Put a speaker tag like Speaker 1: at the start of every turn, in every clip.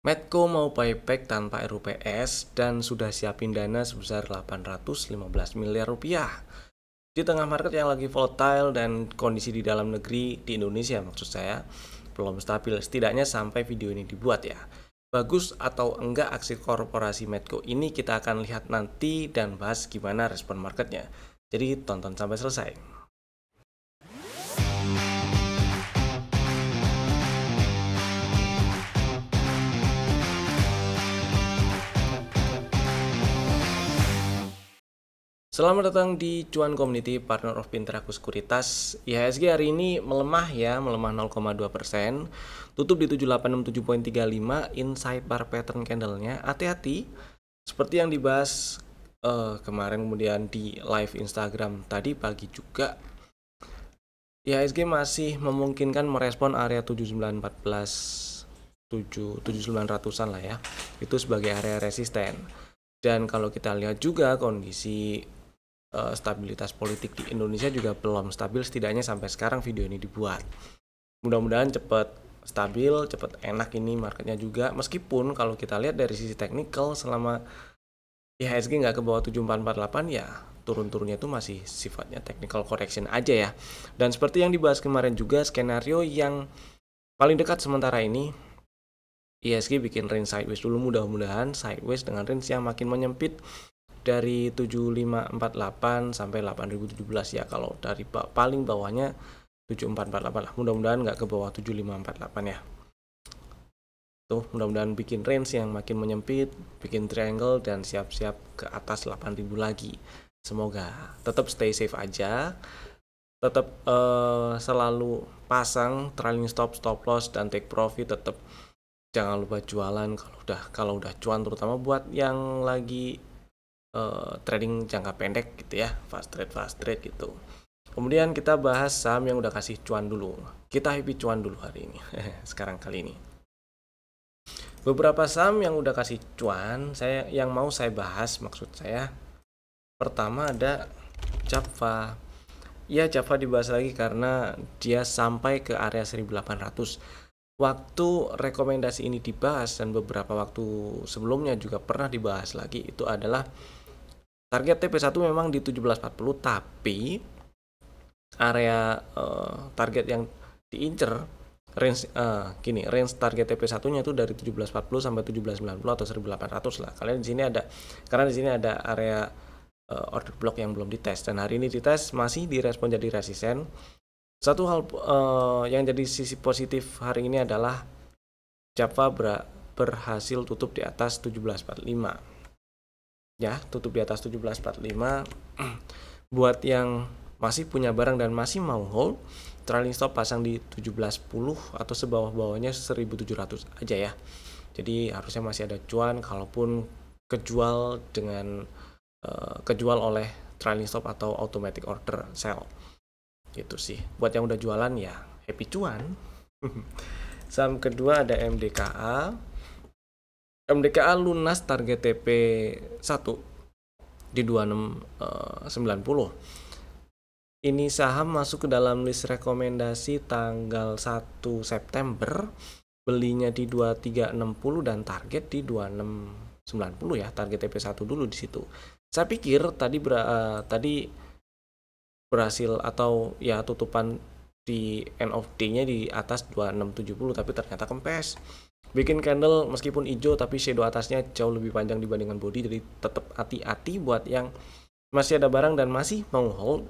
Speaker 1: Medco mau buyback tanpa RUPS dan sudah siapin dana sebesar 815 miliar rupiah. Di tengah market yang lagi volatile dan kondisi di dalam negeri di Indonesia maksud saya belum stabil, setidaknya sampai video ini dibuat ya. Bagus atau enggak aksi korporasi Medco ini kita akan lihat nanti dan bahas gimana respon marketnya. Jadi tonton sampai selesai. Selamat datang di Cuan Community, partner of Pinteraku Sekuritas. IHSG hari ini melemah 0,2%. Tutup di 7867.35, inside bar pattern candle-nya. Hati-hati, seperti yang dibahas kemarin kemudian di live Instagram tadi pagi juga. IHSG masih memungkinkan merespon area 7914 7900-an lah ya. Itu sebagai area resisten. Dan kalau kita lihat juga kondisi stabilitas politik di Indonesia juga belum stabil, setidaknya sampai sekarang video ini dibuat. Mudah-mudahan cepat stabil, cepat enak ini marketnya juga. Meskipun kalau kita lihat dari sisi teknikal, selama IHSG nggak ke bawah 7448 ya turun-turunnya itu masih sifatnya technical correction aja ya. Dan seperti yang dibahas kemarin juga, skenario yang paling dekat sementara ini IHSG bikin range sideways dulu, mudah-mudahan sideways dengan range yang makin menyempit dari 7548 sampai 8017 ya. Kalau dari paling bawahnya 7448 lah, mudah-mudahan nggak ke bawah 7548 ya. Tuh, mudah-mudahan bikin range yang makin menyempit, bikin triangle dan siap-siap ke atas 8000 lagi. Semoga tetap stay safe aja, tetap selalu pasang trailing stop, stop loss dan take profit. Tetap jangan lupa jualan kalau udah cuan, terutama buat yang lagi trading jangka pendek gitu ya, fast trade gitu. Kemudian kita bahas saham yang udah kasih cuan dulu. Kita happy cuan dulu hari ini. Sekarang kali ini beberapa saham yang udah kasih cuan yang mau saya bahas. Maksud saya pertama ada Java. Ya, Java dibahas lagi karena dia sampai ke area 1800. Waktu rekomendasi ini dibahas dan beberapa waktu sebelumnya juga pernah dibahas lagi, itu adalah target TP1 memang di 1740, tapi area target yang diincer range target TP1-nya itu dari 1740 sampai 1790 atau 1800 lah. Karena di sini ada area order block yang belum dites, dan hari ini dites masih direspon jadi resisten. Satu hal yang jadi sisi positif hari ini adalah Java berhasil tutup di atas 1745. Ya, tutup di atas 1745. Buat yang masih punya barang dan masih mau hold, trailing stop pasang di 1710 atau sebawah-bawahnya 1700 aja ya. Jadi harusnya masih ada cuan kalaupun kejual oleh trailing stop atau automatic order sell. Gitu sih. Buat yang udah jualan ya happy cuan. Saham kedua ada MDKA. MDKA lunas target TP1 di 2690. Ini saham masuk ke dalam list rekomendasi tanggal 1 September. Belinya di 2360 dan target di 2690 ya. Target TP1 dulu di situ. Saya pikir tadi berhasil atau ya tutupan di end of day-nya di atas 2670, tapi ternyata kempes. Bikin candle meskipun hijau tapi shadow atasnya jauh lebih panjang dibandingkan body. Jadi tetap hati-hati buat yang masih ada barang dan masih mau hold.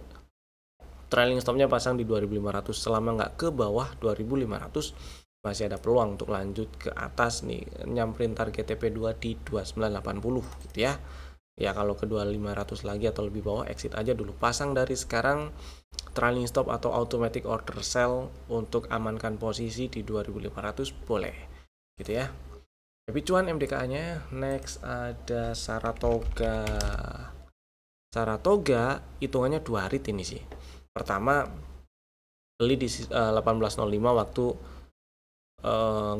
Speaker 1: Trailing stopnya pasang di 2500. Selama nggak ke bawah 2500 masih ada peluang untuk lanjut ke atas nih, nyamperin target TP2 di 2980 gitu ya. Ya kalau ke 2500 lagi atau lebih bawah exit aja dulu. Pasang dari sekarang trailing stop atau automatic order sell untuk amankan posisi di 2500 boleh. Gitu ya. Tapi cuan MDKA-nya. Next ada Saratoga. Saratoga hitungannya 2 hari ini sih. Pertama beli di 1805 waktu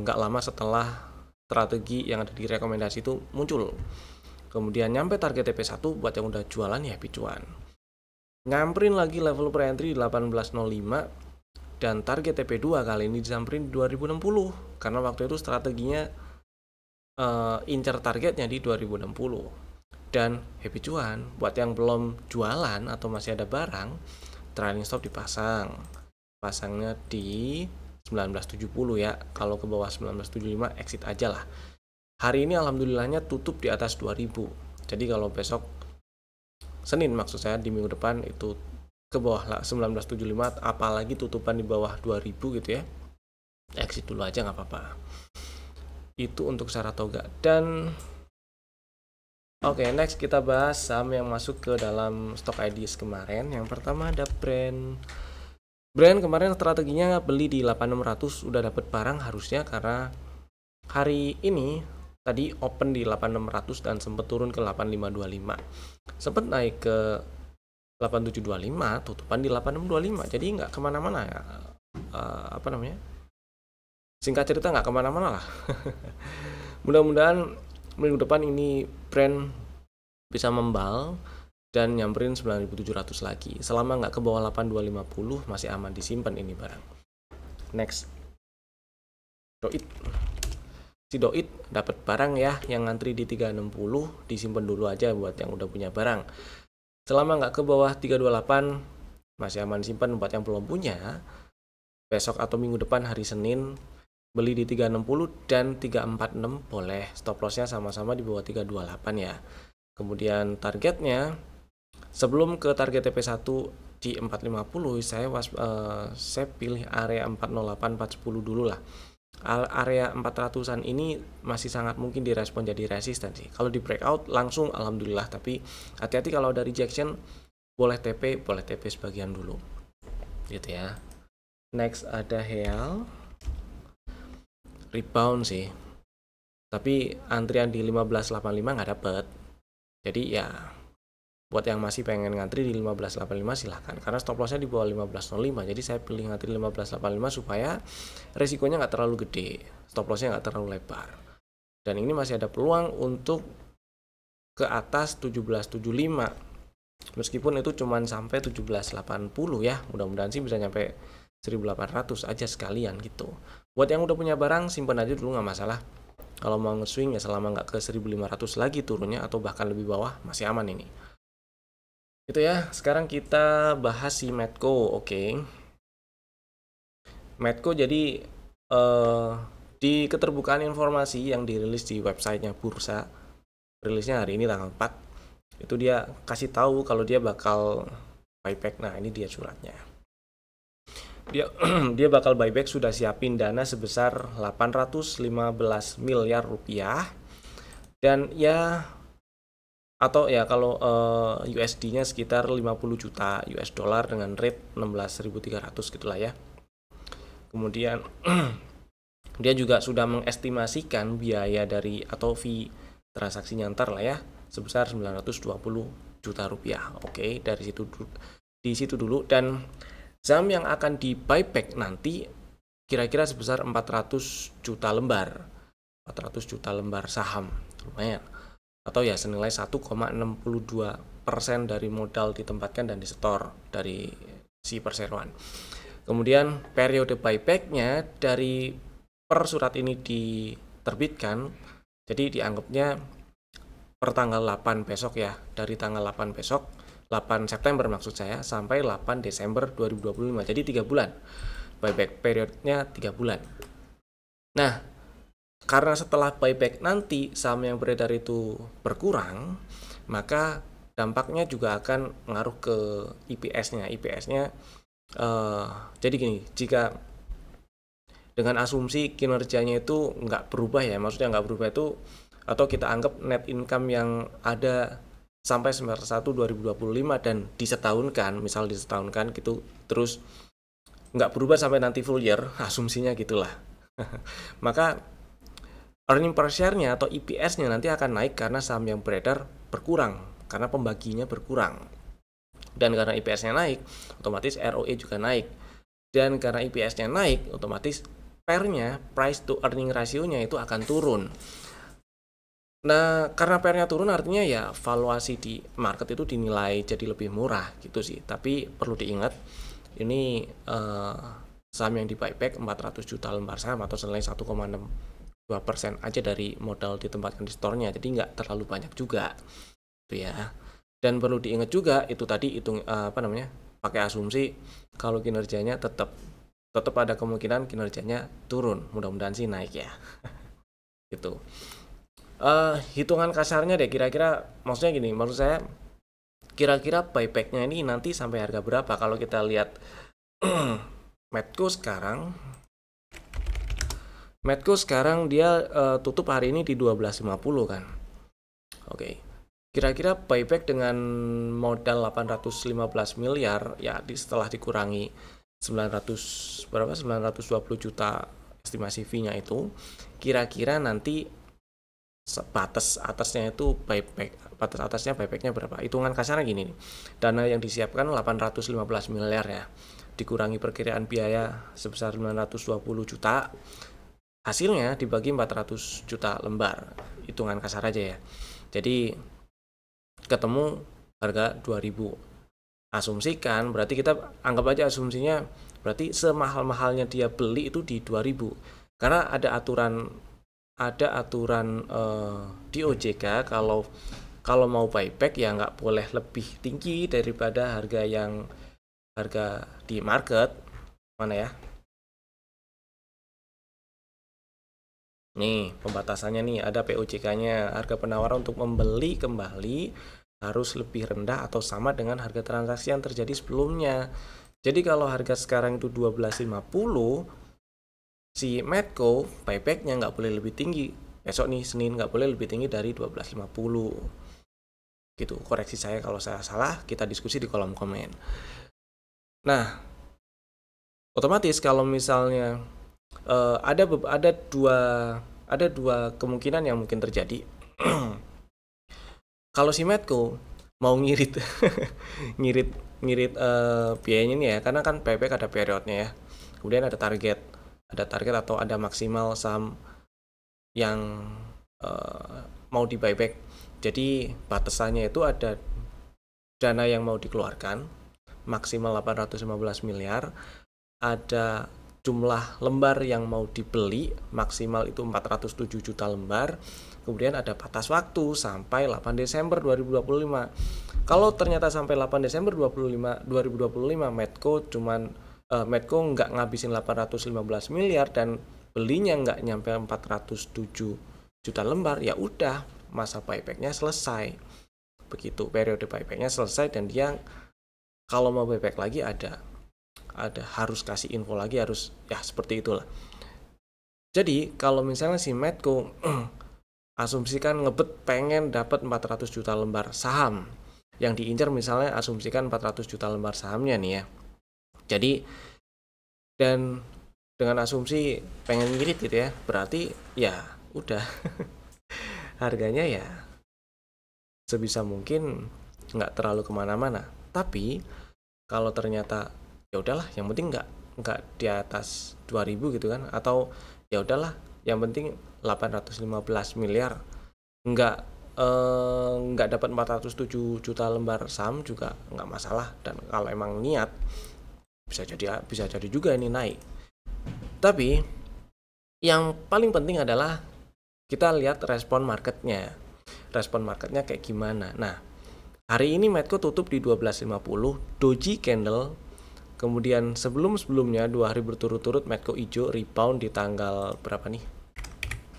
Speaker 1: nggak lama setelah strategi yang ada di rekomendasi itu muncul. Kemudian nyampe target TP1 buat yang udah jualan ya happy cuan. Nyamperin lagi level pre-entry di 1805 dan target TP2 kali ini disamperin di 2060 karena waktu itu strateginya incer targetnya di 2060. Dan happy cuan, buat yang belum jualan atau masih ada barang, trailing stop dipasang. Pasangnya di 1970 ya. Kalau ke bawah 1975 exit aja lah. Hari ini alhamdulillahnya tutup di atas 2000. Jadi kalau besok Senin maksud saya di minggu depan itu ke bawah lah 1975, apalagi tutupan di bawah 2000 gitu ya. Exit dulu aja nggak apa-apa. Itu untuk Saratoga. Dan oke, next kita bahas saham yang masuk ke dalam stock ideas kemarin. Yang pertama ada Brand. Brand kemarin strateginya beli di 8600, udah dapat barang harusnya, karena hari ini tadi open di 8600 dan sempat turun ke 8525. Sempat naik ke 8725, tutupan di 8625. Jadi nggak kemana-mana ya. Singkat cerita nggak kemana-mana lah. Mudah-mudahan minggu depan ini Brand bisa membal dan nyamperin 9700 lagi. Selama nggak ke bawah 8250 masih aman disimpan ini barang. Next, Doit. Si Doit dapat barang ya, yang ngantri di 360 disimpan dulu aja buat yang udah punya barang. Selama nggak ke bawah 328 masih aman disimpan buat yang belum punya. Besok atau minggu depan hari Senin beli di 360 dan 346 boleh. Stop lossnya sama-sama di bawah 328 ya. Kemudian targetnya sebelum ke target TP1 di 450 saya pilih area 408 410 dulu lah. Area 400-an ini masih sangat mungkin direspon jadi resisten sih. Kalau di breakout langsung alhamdulillah, tapi hati-hati kalau ada rejection, boleh TP sebagian dulu. Gitu ya. Next ada Heal. Rebound sih, tapi antrian di 1585 nggak dapet. Jadi ya buat yang masih pengen ngantri di 1585 silahkan, karena stop lossnya di bawah 1505. Jadi saya pilih ngantri 1585 supaya resikonya nggak terlalu gede, stop lossnya nggak terlalu lebar, dan ini masih ada peluang untuk ke atas 1775, meskipun itu cuman sampai 1780 ya. Mudah-mudahan sih bisa nyampe 1800 aja sekalian gitu. Buat yang udah punya barang simpan aja dulu, nggak masalah. Kalau mau nge-swing ya selama nggak ke 1500 lagi turunnya atau bahkan lebih bawah masih aman ini. Itu ya. Sekarang kita bahas si Medco. Oke. Medco jadi di keterbukaan informasi yang dirilis di websitenya bursa, rilisnya hari ini tanggal 4, itu dia kasih tahu kalau dia bakal buyback. Nah ini dia suratnya. Dia bakal buyback, sudah siapin dana sebesar 815 miliar rupiah, dan ya atau ya kalau USD-nya sekitar 50 juta US dollar dengan rate 16.300 gitulah ya. Kemudian dia juga sudah mengestimasikan biaya dari atau fee transaksinya ntar lah ya sebesar 920 juta rupiah. Oke, dari situ dulu. Dan saham yang akan di buyback nanti kira-kira sebesar 400 juta lembar. 400 juta lembar saham, lumayan. Atau ya senilai 1,62% dari modal ditempatkan dan disetor dari si perseroan. Kemudian periode buybacknya dari per surat ini diterbitkan, jadi dianggapnya per tanggal 8 besok ya, dari tanggal 8 besok, 8 September maksud saya, sampai 8 Desember 2025. Jadi 3 bulan. Buyback periodnya 3 bulan. Nah, karena setelah buyback nanti saham yang beredar itu berkurang, maka dampaknya juga akan ngaruh ke IPS-nya. IPS-nya jadi gini, jika dengan asumsi kinerjanya itu nggak berubah ya, maksudnya nggak berubah itu, atau kita anggap net income yang ada sampai semester 1 2025 dan disetahunkan, misal disetahunkan gitu, terus nggak berubah sampai nanti full year, asumsinya gitulah. Maka earning per share-nya atau EPS-nya nanti akan naik karena saham yang beredar berkurang, karena pembaginya berkurang. Dan karena EPS-nya naik, otomatis ROE juga naik. Dan karena EPS-nya naik, otomatis PER-nya, price to earning ratio-nya itu akan turun. Nah, karena PER-nya turun artinya ya valuasi di market itu dinilai jadi lebih murah gitu sih. Tapi perlu diingat, ini saham yang di buyback 400 juta lembar saham atau senilai 1,6 2% aja dari modal ditempatkan di store-nya, jadi nggak terlalu banyak juga itu ya. Dan perlu diingat juga itu tadi pakai asumsi kalau kinerjanya tetap ada kemungkinan kinerjanya turun, mudah-mudahan sih naik ya. Gitu. Hitungan kasarnya deh kira-kira, maksud saya kira-kira buybacknya ini nanti sampai harga berapa. Kalau kita lihat Medco sekarang dia tutup hari ini di 12.50 kan. Oke. Kira-kira buyback dengan modal 815 miliar ya setelah dikurangi 920 juta estimasi fee-nya itu, kira-kira nanti batas atasnya buybacknya berapa? Hitungan kasarnya gini nih. Dana yang disiapkan 815 miliar ya. Dikurangi perkiraan biaya sebesar 920 juta. Hasilnya dibagi 400 juta lembar. Hitungan kasar aja ya. Jadi ketemu harga 2000. Asumsikan berarti kita anggap aja asumsinya berarti semahal-mahalnya dia beli itu di 2000. Karena ada aturan di OJK kalau mau buyback ya nggak boleh lebih tinggi daripada harga di market. Mana ya? Nih pembatasannya nih, ada POJK-nya. Harga penawaran untuk membeli kembali harus lebih rendah atau sama dengan harga transaksi yang terjadi sebelumnya. Jadi kalau harga sekarang itu 12.50, si Medco buybacknya nggak boleh lebih tinggi. Besok nih Senin nggak boleh lebih tinggi dari 12.50. Gitu. Koreksi saya kalau saya salah, kita diskusi di kolom komen. Nah, otomatis kalau misalnya ada dua kemungkinan yang mungkin terjadi. Kalau si Medco mau ngirit biayanya nih ya, karena kan buyback ada periodnya ya. Kemudian ada target atau ada maksimal saham yang mau di buyback. Jadi batasannya itu ada dana yang mau dikeluarkan maksimal 815 miliar, ada jumlah lembar yang mau dibeli maksimal itu 407 juta lembar. Kemudian ada batas waktu sampai 8 Desember 2025. Kalau ternyata sampai 8 Desember 2025 Medco nggak ngabisin 815 miliar dan belinya nggak nyampe 407 juta lembar, ya udah masa buybacknya selesai. Begitu, periode buybacknya selesai dan dia kalau mau buyback lagi ada harus kasih info lagi, harus ya seperti itulah. Jadi kalau misalnya si Medco asumsikan ngebet pengen dapat 400 juta lembar saham yang diincar, misalnya asumsikan 400 juta lembar sahamnya nih ya. Jadi dan dengan asumsi pengen ngirit gitu ya, berarti ya udah harganya ya sebisa mungkin nggak terlalu kemana-mana. Tapi kalau ternyata ya udahlah, yang penting nggak di atas 2000 gitu kan, atau ya udahlah yang penting 815 miliar nggak dapat 407 juta lembar saham juga nggak masalah. Dan kalau emang niat bisa jadi juga ini naik. Tapi yang paling penting adalah kita lihat respon marketnya kayak gimana. Nah, hari ini Medco tutup di 12.50 doji candle. Kemudian sebelumnya 2 hari berturut-turut Medco hijau rebound di tanggal berapa nih?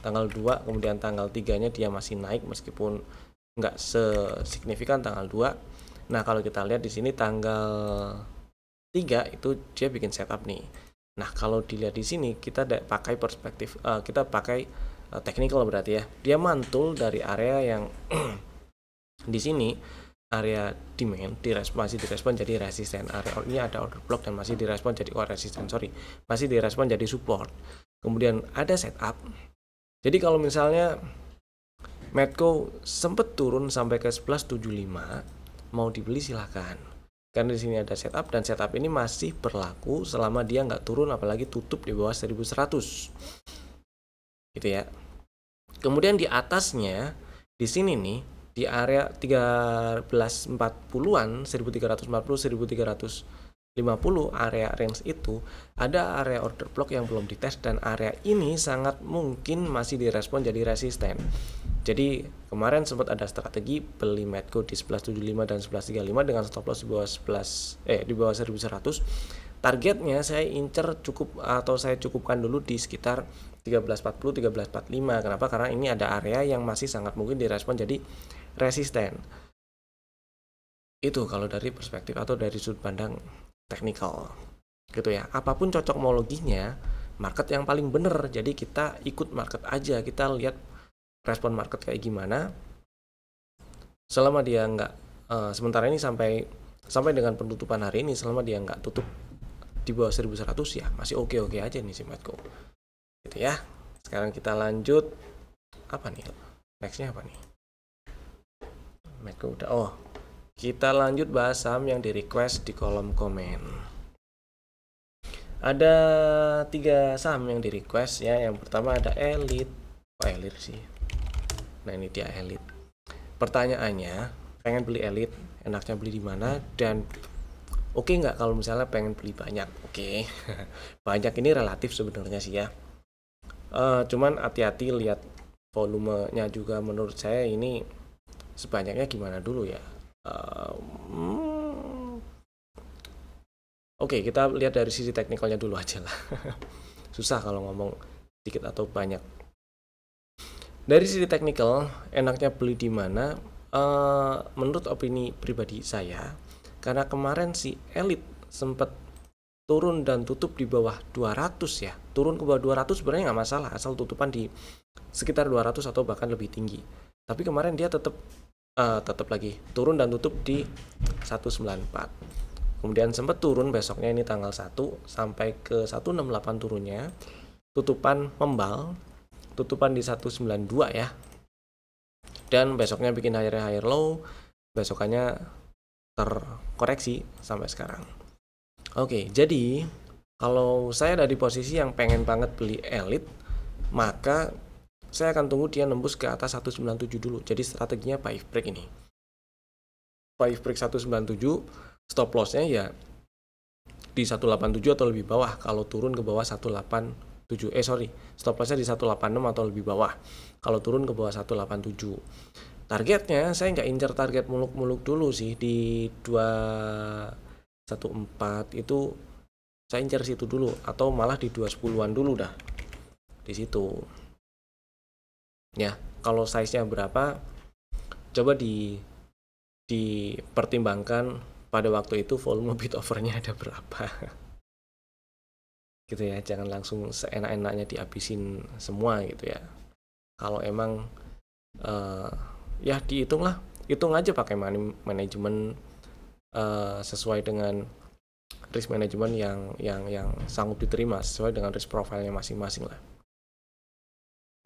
Speaker 1: Tanggal 2, kemudian tanggal 3-nya dia masih naik meskipun nggak sesignifikan tanggal 2. Nah, kalau kita lihat di sini tanggal 3 itu dia bikin setup nih. Nah, kalau dilihat di sini kita pakai perspektif kita pakai technical berarti ya. Dia mantul dari area yang di sini area demand masih direspon jadi resisten. Area ini ada order block dan masih direspon jadi masih direspon jadi support. Kemudian ada setup. Jadi kalau misalnya Medco sempat turun sampai ke 1175, mau dibeli silahkan. Karena di sini ada setup dan setup ini masih berlaku selama dia nggak turun, apalagi tutup di bawah 1100. Gitu ya. Kemudian di atasnya di sini nih di area 1340-an, 1340, 1350 50 area range itu ada area order block yang belum dites, dan area ini sangat mungkin masih direspon jadi resisten. Jadi kemarin sempat ada strategi beli Medco di 1175 dan 1135 dengan stop loss di bawah 1100. Targetnya saya incer saya cukupkan dulu di sekitar 1340 1345. Kenapa? Karena ini ada area yang masih sangat mungkin direspon jadi resisten. Itu kalau dari perspektif atau dari sudut pandang teknikal gitu ya. Apapun cocokmologinya, market yang paling bener. Jadi kita ikut market aja, kita lihat respon market kayak gimana. Selama dia nggak sementara ini sampai dengan penutupan hari ini, selama dia nggak tutup di bawah 1100 ya masih oke aja nih si Medco gitu ya. Sekarang kita lanjut, apa nih nextnya, apa nih? Medco udah. Kita lanjut bahas saham yang di request di kolom komen. Ada 3 saham yang di request ya. Yang pertama ada Elite. Elite sih. Nah, ini dia Elite. Pertanyaannya, pengen beli Elite, enaknya beli di mana, dan oke nggak kalau misalnya pengen beli banyak? Oke. Banyak ini relatif sebenarnya sih ya. Cuman hati-hati lihat volumenya juga. Menurut saya ini sebanyaknya gimana dulu ya. Oke, kita lihat dari sisi teknikalnya dulu aja lah. Susah kalau ngomong sedikit atau banyak. Dari sisi teknikal, enaknya beli di mana? Menurut opini pribadi saya, karena kemarin si Elite sempat turun dan tutup di bawah 200 ya. Turun ke bawah 200 sebenarnya nggak masalah, asal tutupan di sekitar 200 atau bahkan lebih tinggi. Tapi kemarin dia tetap lagi turun dan tutup di 194. Kemudian sempat turun besoknya, ini tanggal 1 sampai ke 168 turunnya. Tutupan membal, tutupan di 192 ya. Dan besoknya bikin higher low, besokannya terkoreksi sampai sekarang. Oke, jadi kalau saya dari posisi yang pengen banget beli Elite, maka saya akan tunggu dia nembus ke atas 197 dulu. Jadi strateginya 5 break ini. 5 break 197, stop lossnya ya di 187 atau lebih bawah. Kalau turun ke bawah 187, stop lossnya di 186 atau lebih bawah. Kalau turun ke bawah 187. Targetnya saya nggak incer target muluk-muluk dulu sih, di 214 itu saya incer situ dulu, atau malah di 210-an dulu dah. Di situ. Ya, kalau size-nya berapa, coba dipertimbangkan pada waktu itu volume bid offer-nya ada berapa. Gitu ya, jangan langsung seenak-enaknya dihabisin semua gitu ya. Kalau emang ya dihitung lah, hitung aja pakai manajemen sesuai dengan risk management yang sanggup diterima, sesuai dengan risk profile-nya masing-masing lah.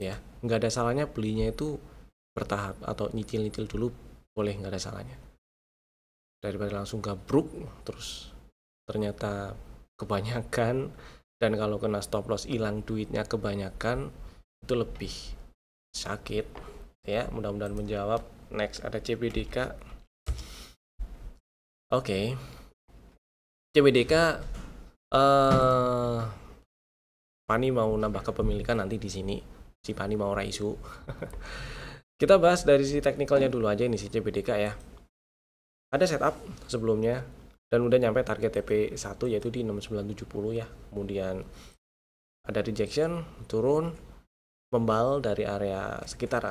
Speaker 1: Ya, nggak ada salahnya belinya itu bertahap atau nyicil-nyicil dulu, boleh, nggak ada salahnya. Daripada langsung gabruk terus ternyata kebanyakan, dan kalau kena stop loss hilang duitnya kebanyakan, itu lebih sakit ya. Mudah-mudahan menjawab. Next ada CBDK. Oke. CBDK Pani mau nambah kepemilikan nanti di sini. Si Pani mau raisu. Kita bahas dari sisi teknikalnya dulu aja ini si CBDK ya. Ada setup sebelumnya dan udah nyampe target TP1 yaitu di 6970 ya. Kemudian ada rejection, turun, membal dari sekitar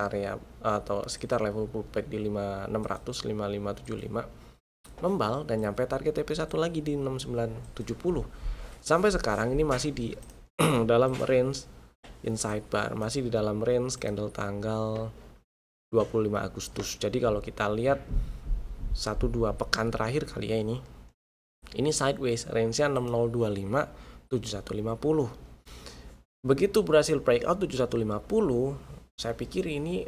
Speaker 1: level pullback di 5600 5575. Membal dan nyampe target TP1 lagi di 6970. Sampai sekarang ini masih di dalam range inside bar, masih di dalam range candle tanggal 25 Agustus. Jadi kalau kita lihat 1-2 pekan terakhir kali ya, ini sideways, range-nya 6025 7150. Begitu berhasil breakout 7150, saya pikir ini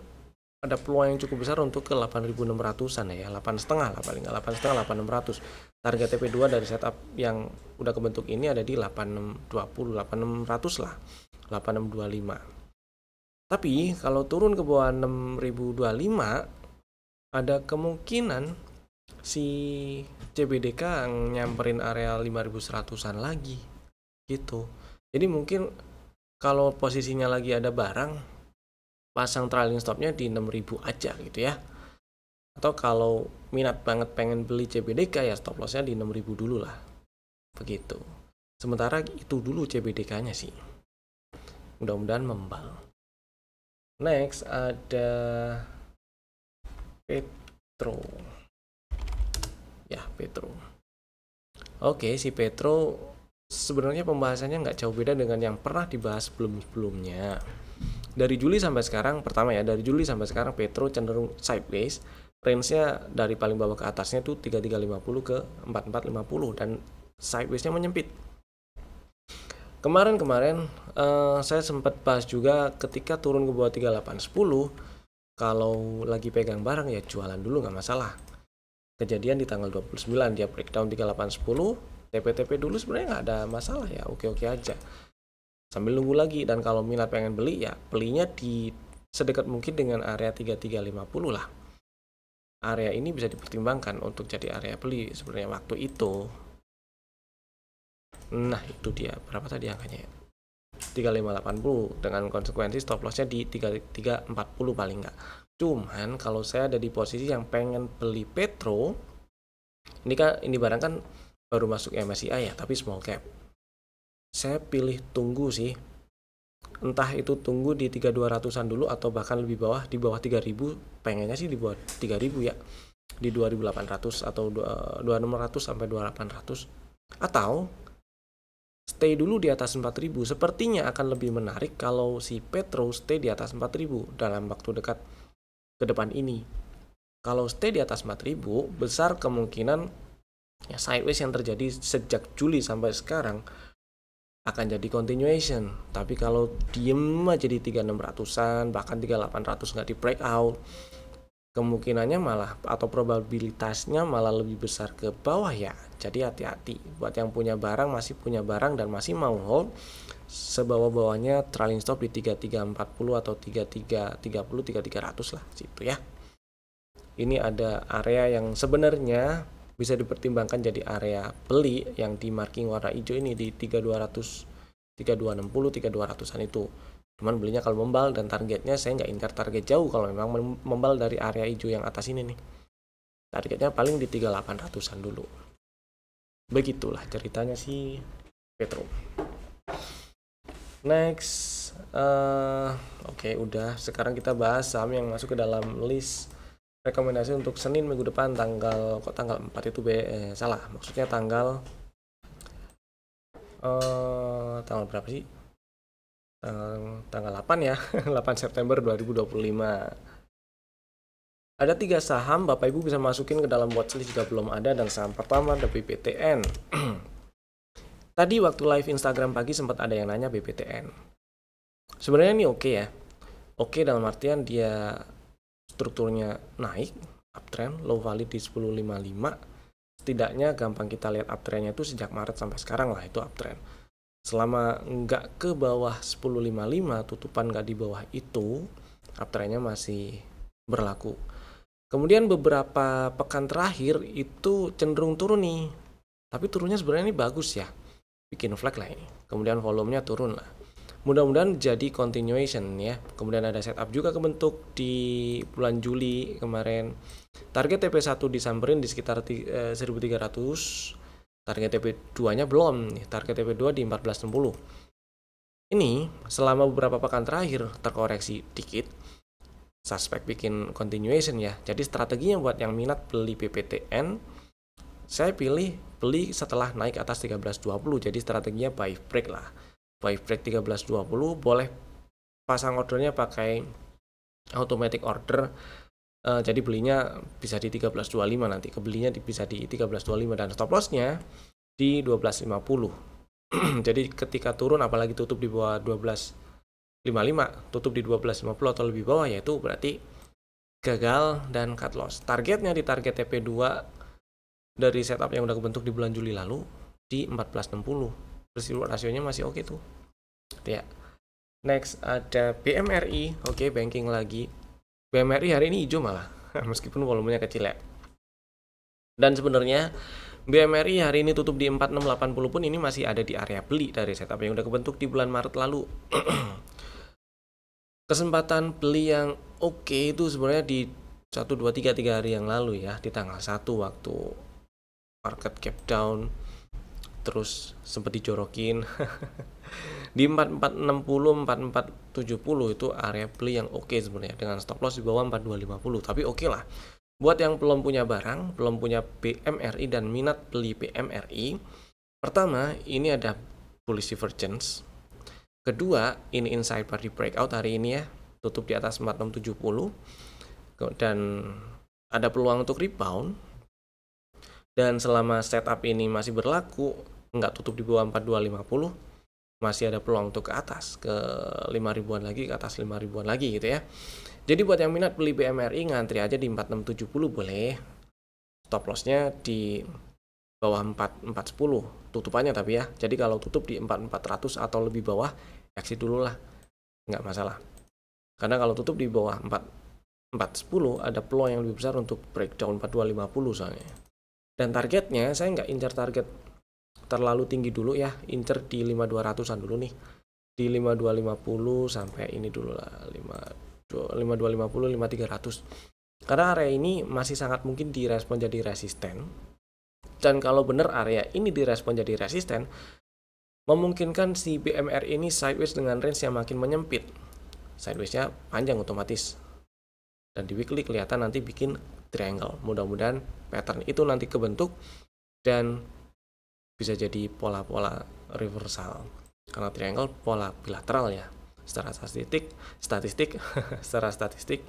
Speaker 1: ada peluang yang cukup besar untuk ke 8600-an ya, 8,5 lah paling nggak, 8,5 8600. Target TP2 dari setup yang udah kebentuk ini ada di 8620, 8600 lah, 8625. Tapi kalau turun ke bawah 6025, ada kemungkinan si CBDK nyamperin area 5100-an lagi gitu. Jadi mungkin kalau posisinya lagi ada barang, pasang trailing stopnya di 6000 aja gitu ya. Atau kalau minat banget pengen beli CBDK ya stop lossnya di 6000 dulu lah. Begitu. Sementara itu dulu CBDK-nya sih. Mudah-mudahan membal. Next ada Petro. Ya, Petro. Oke, si Petro sebenarnya pembahasannya nggak jauh beda dengan yang pernah dibahas sebelumnya. Dari Juli sampai sekarang, pertama ya, dari Juli sampai sekarang Petro cenderung sideways. Range-nya dari paling bawah ke atasnya tuh 3350 ke 4450 dan sideways-nya menyempit. Kemarin saya sempat bahas juga ketika turun ke bawah 3810, kalau lagi pegang barang ya jualan dulu nggak masalah. Kejadian di tanggal 29 dia breakdown 3810, TP-TP dulu sebenarnya nggak ada masalah ya, oke-oke aja. Sambil nunggu lagi, dan kalau minat pengen beli ya belinya di sedekat mungkin dengan area 3350 lah. Area ini bisa dipertimbangkan untuk jadi area beli sebenarnya waktu itu. Nah itu dia, berapa tadi angkanya ya? 3580 dengan konsekuensi stop lossnya di 3340 paling nggak. Cuman kalau saya ada di posisi yang pengen beli Petro, ini barang kan baru masuk MSCI ya, tapi small cap. Saya pilih tunggu sih. Entah itu tunggu di 3200-an dulu atau bahkan lebih bawah, di bawah 3000. Pengennya sih di bawah 3000 ya. Di 2800 atau 2600 sampai 2800. Atau stay dulu di atas 4000. Sepertinya akan lebih menarik kalau si Petro stay di atas 4000 dalam waktu dekat ke depan ini. Kalau stay di atas 4000, besar kemungkinan ya sideways yang terjadi sejak Juli sampai sekarang akan jadi continuation. Tapi kalau diem aja di 3600-an bahkan 3800 nggak di breakout, kemungkinannya malah atau probabilitasnya malah lebih besar ke bawah ya. Jadi hati-hati buat yang punya barang, masih punya barang dan masih mau hold, sebawah-bawahnya trailing stop di 3340 atau 3330, 3300 lah situ ya. Ini ada area yang sebenarnya bisa dipertimbangkan jadi area beli yang di marking warna hijau ini di 3200, 3260, 3200-an itu. Cuman belinya kalau membal, dan targetnya saya nggak ingkar target jauh kalau memang membal dari area hijau yang atas ini nih. Targetnya paling di 3800-an dulu. Begitulah ceritanya si Petro. Next, oke, udah. Sekarang kita bahas saham yang masuk ke dalam list rekomendasi untuk Senin minggu depan, tanggal 4 itu salah, maksudnya tanggal berapa sih? Tanggal 8 ya. 8 September 2025. Ada 3 saham Bapak Ibu bisa masukin ke dalam watchlist jika belum ada, dan saham pertama ada BPTN. Tadi waktu live Instagram pagi sempat ada yang nanya BPTN. Sebenarnya ini oke ya. Oke dalam artian dia strukturnya naik, uptrend, low valid di 1055. Setidaknya gampang kita lihat uptrendnya itu sejak Maret sampai sekarang lah, itu uptrend. Selama nggak ke bawah 1055, tutupan nggak di bawah itu, uptrendnya masih berlaku. Kemudian beberapa pekan terakhir itu cenderung turun nih, tapi turunnya sebenarnya ini bagus ya, bikin flag lah ini. Kemudian volumenya turun lah. Mudah-mudahan jadi continuation ya. Kemudian ada setup juga kebentuk di bulan Juli kemarin. Target TP1 disamperin di sekitar 1300. Target TP2-nya belum nih. Target TP2 di 1460. Ini selama beberapa pekan terakhir terkoreksi dikit. Suspek bikin continuation ya. Jadi strateginya buat yang minat beli BPTN, saya pilih beli setelah naik atas 1320. Jadi strateginya buy break lah. Buy break 1320, boleh pasang ordernya pakai automatic order. Jadi belinya bisa di 1325 nanti, kebelinya bisa di 1325, dan stop lossnya di 1250. Jadi ketika turun apalagi tutup di bawah 1255, tutup di 1250 atau lebih bawah, yaitu berarti gagal dan cut loss. Targetnya di target TP2 dari setup yang udah kebentuk di bulan Juli lalu di 1460. Rasionya masih oke tuh ya. Next ada BMRI. Oke, banking lagi. BMRI hari ini hijau malah meskipun volumenya kecil ya. Dan sebenarnya BMRI hari ini tutup di 4680 pun ini masih ada di area beli dari setup yang udah kebentuk di bulan Maret lalu. Kesempatan beli yang oke itu sebenarnya di 1, 2, 3 hari yang lalu ya, di tanggal 1 waktu market cap down terus sempat dijorokin di 4460 4470 itu area beli yang oke sebenarnya dengan stop loss di bawah 4250, tapi oke lah buat yang belum punya barang, belum punya BMRI dan minat beli BMRI. Pertama, ini ada bullish divergence. Kedua, ini inside bar di breakout hari ini ya, tutup di atas 4670 dan ada peluang untuk rebound. Dan selama setup ini masih berlaku, nggak tutup di bawah 4250, masih ada peluang untuk ke atas, ke 5 ribuan lagi, ke atas 5 ribuan lagi gitu ya. Jadi buat yang minat beli BMRI, ngantri aja di 4670 boleh. Stop lossnya di bawah 4410 tutupannya tapi ya. Jadi kalau tutup di 4400 atau lebih bawah, exit dulu lah, nggak masalah. Karena kalau tutup di bawah 4410 ada peluang yang lebih besar untuk breakdown 4250 soalnya. Dan targetnya saya nggak incar target terlalu tinggi dulu ya, incer di 5200-an dulu nih, di 5250 sampai ini dulu lah, 5250 5300, karena area ini masih sangat mungkin direspon jadi resisten. Dan kalau benar area ini direspon jadi resisten, memungkinkan si BMR ini sideways dengan range yang makin menyempit, sidewaysnya panjang otomatis, dan di weekly kelihatan nanti bikin triangle. Mudah-mudahan pattern itu nanti kebentuk dan bisa jadi pola-pola reversal, karena triangle pola bilateral ya. Secara statistik secara statistik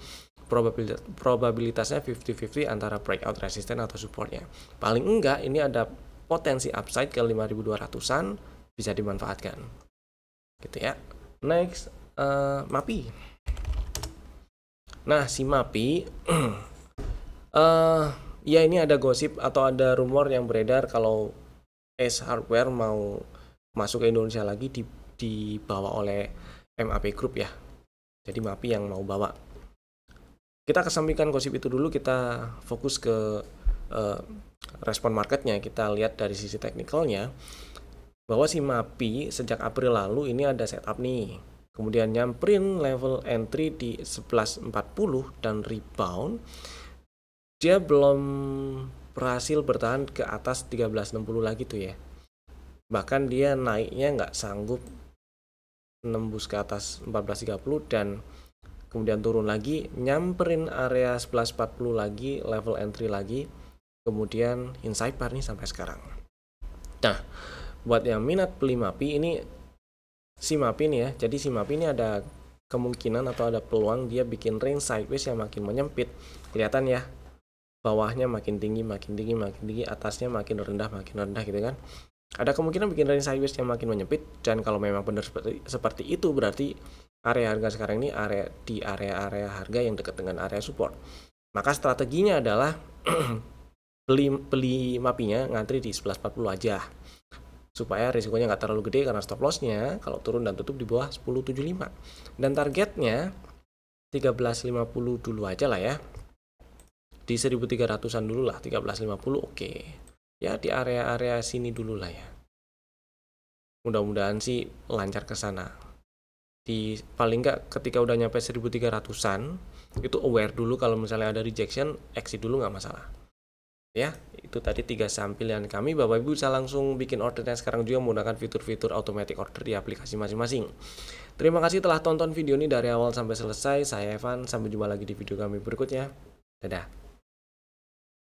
Speaker 1: probabilitasnya 50-50 antara breakout resisten atau supportnya. Paling enggak ini ada potensi upside ke 5200-an, bisa dimanfaatkan gitu ya. Next, MAPI. Nah, si MAPI ya ini ada gosip atau ada rumor yang beredar kalau Ace Hardware mau masuk ke Indonesia lagi, dibawa oleh MAP Group ya. Jadi MAPI yang mau bawa. Kita kesampingkan gosip itu dulu, kita fokus ke respon marketnya. Kita lihat dari sisi teknikalnya bahwa si MAPI sejak April lalu ini ada setup nih, kemudian nyamperin level entry di 1140 dan rebound. Dia belum berhasil bertahan ke atas 1360 lagi tuh ya. Bahkan dia naiknya nggak sanggup nembus ke atas 1430 dan kemudian turun lagi, nyamperin area 1140 lagi, level entry lagi, kemudian inside bar nih sampai sekarang. Nah, buat yang minat beli MAPI ini, si MAPI nih ya, jadi si MAPI ini ada kemungkinan atau ada peluang dia bikin range sideways yang makin menyempit. Kelihatan ya, bawahnya makin tinggi, atasnya makin rendah gitu kan. Ada kemungkinan bikin range sideways yang makin menyempit, dan kalau memang benar seperti itu berarti area harga sekarang ini di area harga yang dekat dengan area support. Maka strateginya adalah beli MAPI-nya ngantri di 1140 aja, supaya risikonya nggak terlalu gede, karena stop loss-nya kalau turun dan tutup di bawah 1075. Dan targetnya 1350 dulu aja lah ya, di 1300-an dulu lah, 1350 oke. Ya di area-area sini dulu lah ya. Mudah-mudahan sih lancar ke sana. Di paling nggak ketika udah nyampe 1300-an itu aware dulu, kalau misalnya ada rejection, exit dulu nggak masalah. Ya, itu tadi 3 saham pilihan kami. Bapak Ibu bisa langsung bikin ordernya sekarang juga menggunakan fitur-fitur automatic order di aplikasi masing-masing. Terima kasih telah tonton video ini dari awal sampai selesai. Saya Evan, sampai jumpa lagi di video kami berikutnya. Dadah.